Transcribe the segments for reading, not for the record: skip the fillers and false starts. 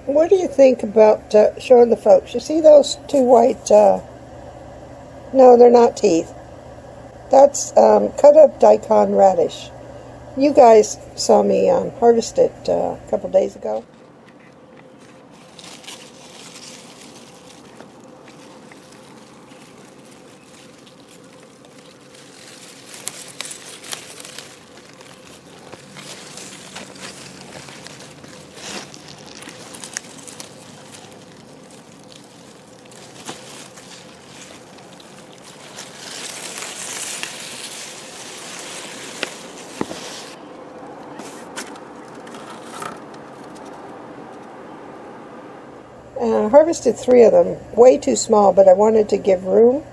What do you think about showing the folks? You see those two white, no, they're not teeth. That's cut up Daikon radish. You guys saw me harvest it a couple days ago. I harvested 3 of them, way too small, but I wanted to give room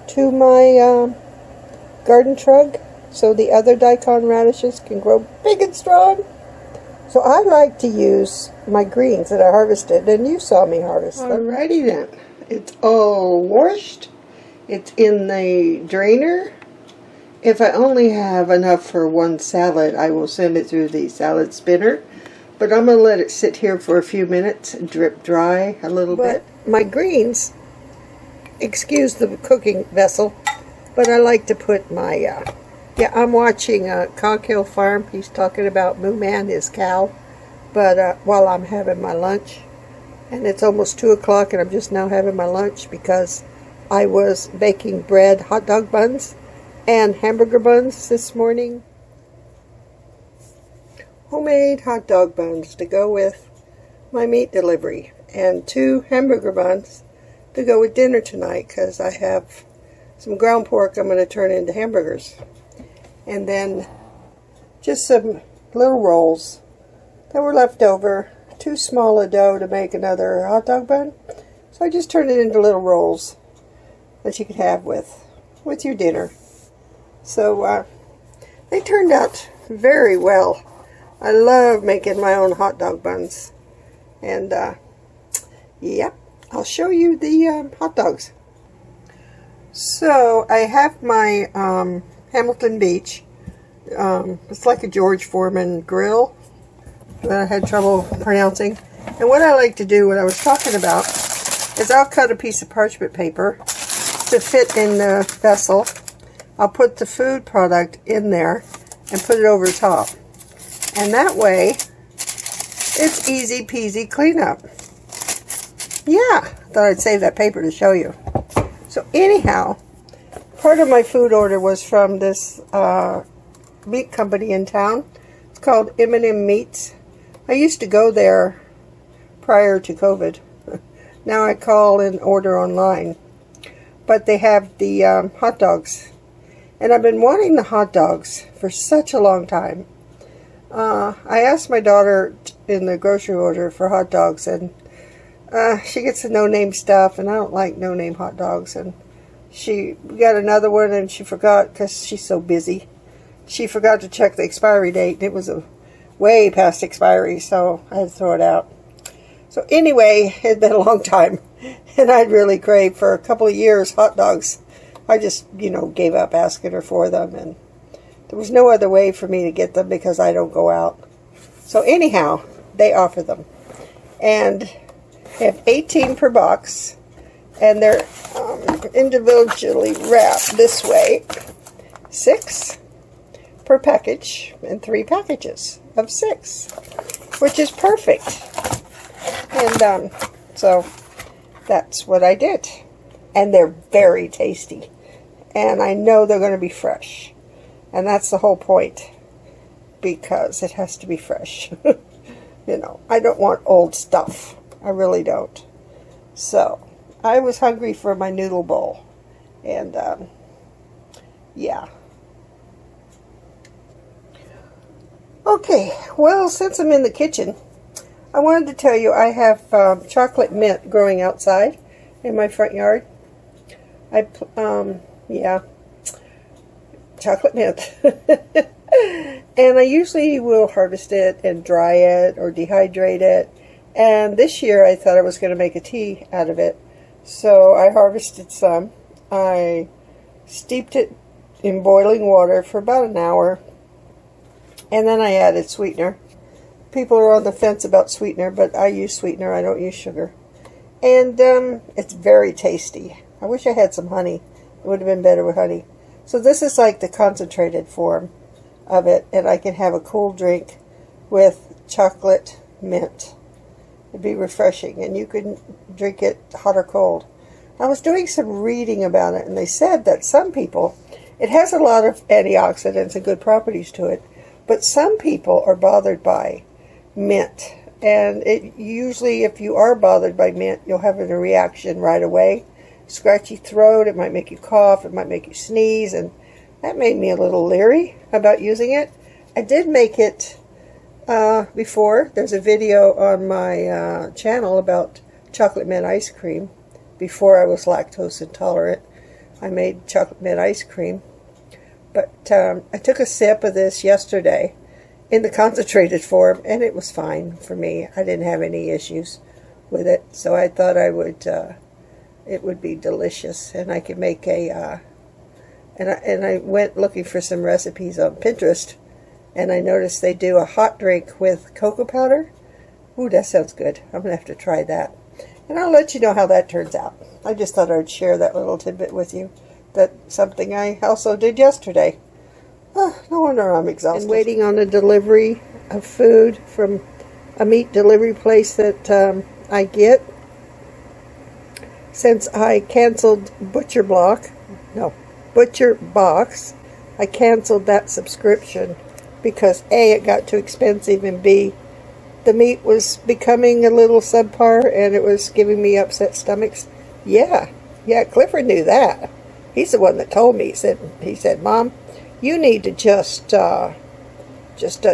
to my garden truck so the other Daikon radishes can grow big and strong. So I like to use my greens that I harvested, and you saw me harvest them. Alrighty then, it's all washed. It's in the drainer. If I only have enough for one salad, I will send it through the salad spinner. But I'm going to let it sit here for a few minutes and drip dry a little bit. My greens, excuse the cooking vessel, but I like to put my, I'm watching Coghill Farm. He's talking about Moo Man, his cow, but while I'm having my lunch. And it's almost 2 o'clock and I'm just now having my lunch because I was baking bread, hot dog buns, and hamburger buns this morning. Homemade hot dog buns to go with my meat delivery, and 2 hamburger buns to go with dinner tonight because I have some ground pork I'm going to turn into hamburgers. And then just some little rolls that were left over, too small a dough to make another hot dog bun. So I just turned it into little rolls that you could have with your dinner. So they turned out very well. I love making my own hot dog buns. And, yep, I'll show you the hot dogs. So, I have my Hamilton Beach. It's like a George Foreman grill that I had trouble pronouncing. And what I like to do, what I was talking about, is I'll cut a piece of parchment paper to fit in the vessel. I'll put the food product in there and put it over top. And that way, it's easy peasy cleanup. Yeah, thought I'd save that paper to show you. So anyhow, part of my food order was from this meat company in town. It's called M&M Meats. I used to go there prior to COVID. Now I call and order online. But they have the hot dogs. And I've been wanting the hot dogs for such a long time. I asked my daughter in the grocery order for hot dogs, and she gets the no-name stuff, and I don't like no-name hot dogs. And she got another one, and she forgot, because she's so busy, she forgot to check the expiry date, and it was way past expiry, so I had to throw it out. So anyway, it had been a long time, and I'd really craved for a couple of years hot dogs. I just, gave up asking her for them, and there was no other way for me to get them because I don't go out. So anyhow, they offer them. And they have 18 per box. And they're individually wrapped this way. 6 per package. And 3 packages of 6. Which is perfect. And so that's what I did. And they're very tasty. And I know they're going to be fresh. And that's the whole point, because it has to be fresh. I don't want old stuff. I really don't. So, I was hungry for my noodle bowl. And, yeah. Okay, well, since I'm in the kitchen, I wanted to tell you I have chocolate mint growing outside in my front yard. Chocolate mint. And I usually will harvest it and dry it or dehydrate it. And this year I thought I was going to make a tea out of it. So I harvested some. I steeped it in boiling water for about an hour. And then I added sweetener. people are on the fence about sweetener, but I use sweetener. I don't use sugar. And it's very tasty. I wish I had some honey. It would have been better with honey. So this is like the concentrated form of it, and I can have a cool drink with chocolate mint. It'd be refreshing, and you can drink it hot or cold. I was doing some reading about it, and they said that some people, it has a lot of antioxidants and good properties to it, but some people are bothered by mint. And it usually, if you are bothered by mint, you'll have a reaction right away. Scratchy throat, it might make you cough, it might make you sneeze, and that made me a little leery about using it. I did make it before. There's a video on my channel about chocolate mint ice cream. Before I was lactose intolerant, I made chocolate mint ice cream. But I took a sip of this yesterday in the concentrated form, and it was fine for me. I didn't have any issues with it, so I thought I would. It would be delicious, and I could make a. And I went looking for some recipes on Pinterest, and I noticed they do a hot drink with cocoa powder. Ooh, that sounds good. I'm gonna have to try that, and I'll let you know how that turns out. I just thought I'd share that little tidbit with you. That's something I also did yesterday. No wonder I'm exhausted. And waiting on a delivery of food from a meat delivery place that I get. Since I canceled Butcher Box, I canceled that subscription because A, it got too expensive, and B, the meat was becoming a little subpar and it was giving me upset stomachs. Yeah, Clifford knew that. He's the one that told me. He said, Mom, you need to just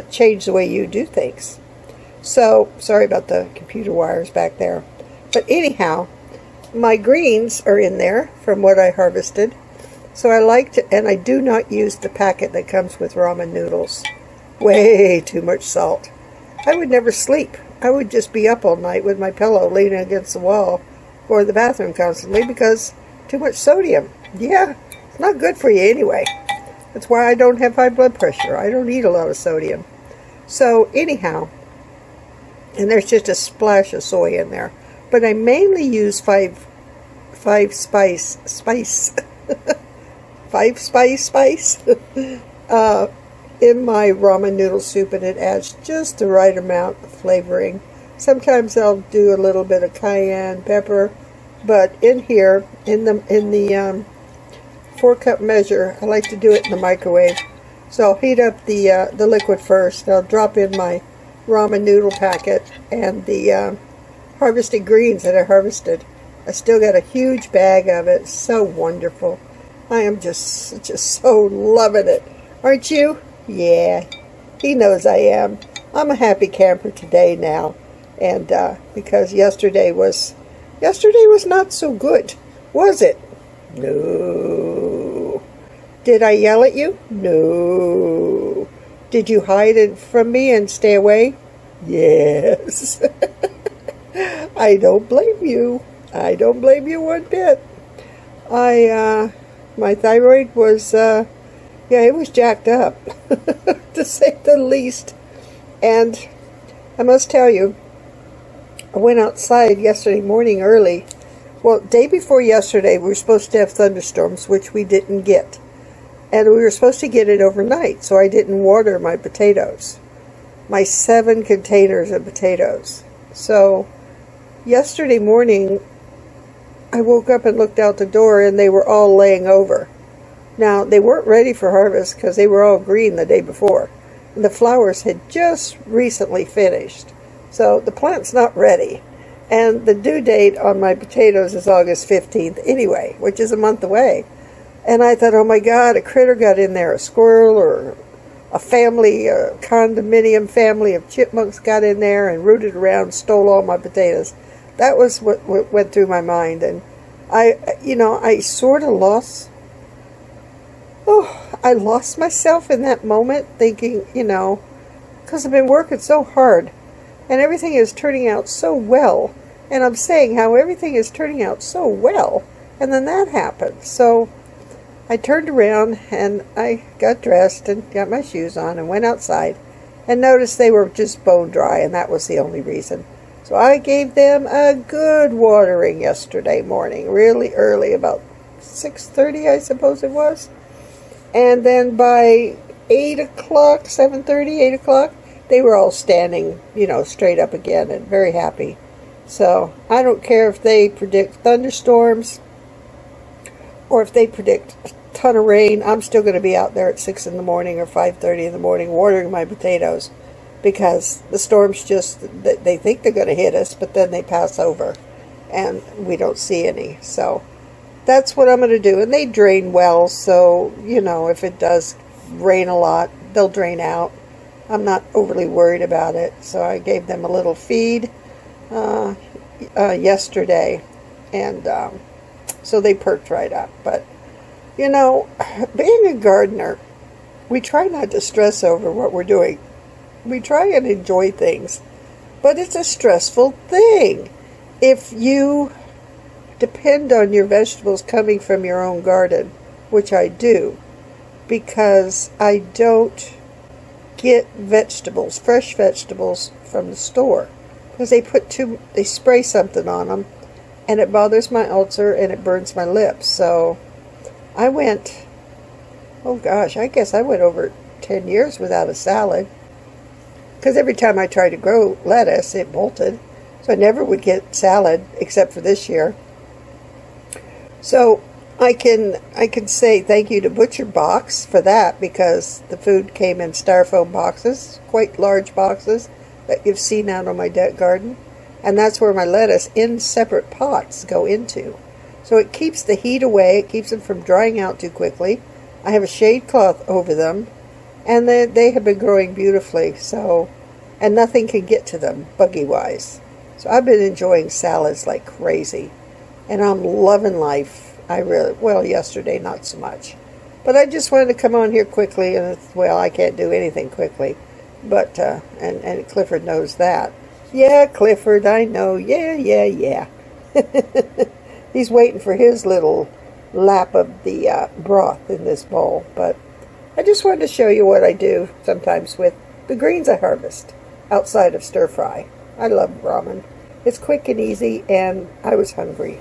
change the way you do things. So, sorry about the computer wires back there. But anyhow, my greens are in there from what I harvested. So I like to, and I do not use the packet that comes with ramen noodles. Way too much salt. I would never sleep. I would just be up all night with my pillow leaning against the wall or the bathroom constantly because too much sodium. Yeah, it's not good for you anyway. That's why I don't have high blood pressure. I don't eat a lot of sodium. So anyhow, and there's just a splash of soy in there. But I mainly use five spice in my ramen noodle soup, and it adds just the right amount of flavoring. Sometimes I'll do a little bit of cayenne pepper, but in here, in the 4-cup measure, I like to do it in the microwave. So I'll heat up the liquid first. I'll drop in my ramen noodle packet and the harvested greens that I harvested. I still got a huge bag of it. So wonderful. I am just so loving it. Aren't you? Yeah. He knows I am. I'm a happy camper today now. And because yesterday was not so good, was it? No. Did I yell at you? No. Did you hide it from me and stay away? Yes. I don't blame you. I don't blame you one bit. My thyroid was, it was jacked up, to say the least. And I must tell you, I went outside yesterday morning early. Well, day before yesterday, we were supposed to have thunderstorms, which we didn't get. And we were supposed to get it overnight, so I didn't water my potatoes. My 7 containers of potatoes. So, yesterday morning, I woke up and looked out the door, and they were all laying over. Now, they weren't ready for harvest because they were all green the day before. And the flowers had just recently finished. So, the plant's not ready. And the due date on my potatoes is August 15th anyway, which is a month away. And I thought, oh my God, a critter got in there, a squirrel or a condominium family of chipmunks got in there and rooted around, stole all my potatoes. That was what went through my mind. And I sort of lost myself in that moment thinking, because I've been working so hard and everything is turning out so well. And I'm saying how everything is turning out so well. And then that happened. So I turned around and I got dressed and got my shoes on and went outside. And notice they were just bone dry, and that was the only reason. So I gave them a good watering yesterday morning, really early, about 6:30, I suppose it was. And then by 8 o'clock, 7:30, 8 o'clock, they were all standing, straight up again and very happy. So I don't care if they predict thunderstorms or if they predict a ton of rain. I'm still going to be out there at 6 in the morning or 5:30 in the morning watering my potatoes, because the storms they think they're going to hit us, but then they pass over and we don't see any. So that's what I'm going to do. And they drain well, so, if it does rain a lot, they'll drain out. I'm not overly worried about it. So I gave them a little feed yesterday, and so they perked right up. But, being a gardener, we try not to stress over what we're doing. We try and enjoy things, but it's a stressful thing. If you depend on your vegetables coming from your own garden, which I do, because I don't get fresh vegetables from the store, because they spray something on them, and it bothers my ulcer and it burns my lips. So I went, I guess I went over 10 years without a salad, because every time I tried to grow lettuce, it bolted. So I never would get salad except for this year. So I can say thank you to Butcher Box for that, because the food came in styrofoam boxes, quite large boxes that you've seen out on my deck garden. And that's where my lettuce in separate pots go into. So it keeps the heat away, it keeps them from drying out too quickly. I have a shade cloth over them, and they have been growing beautifully, and nothing can get to them buggy-wise. So I've been enjoying salads like crazy, and I'm loving life. Yesterday not so much. But I just wanted to come on here quickly, and I can't do anything quickly. But, and Clifford knows that. Yeah, Clifford, I know. Yeah. He's waiting for his little lap of the broth in this bowl. But I just wanted to show you what I do sometimes with the greens I harvest outside of stir fry. I love ramen. It's quick and easy, and I was hungry.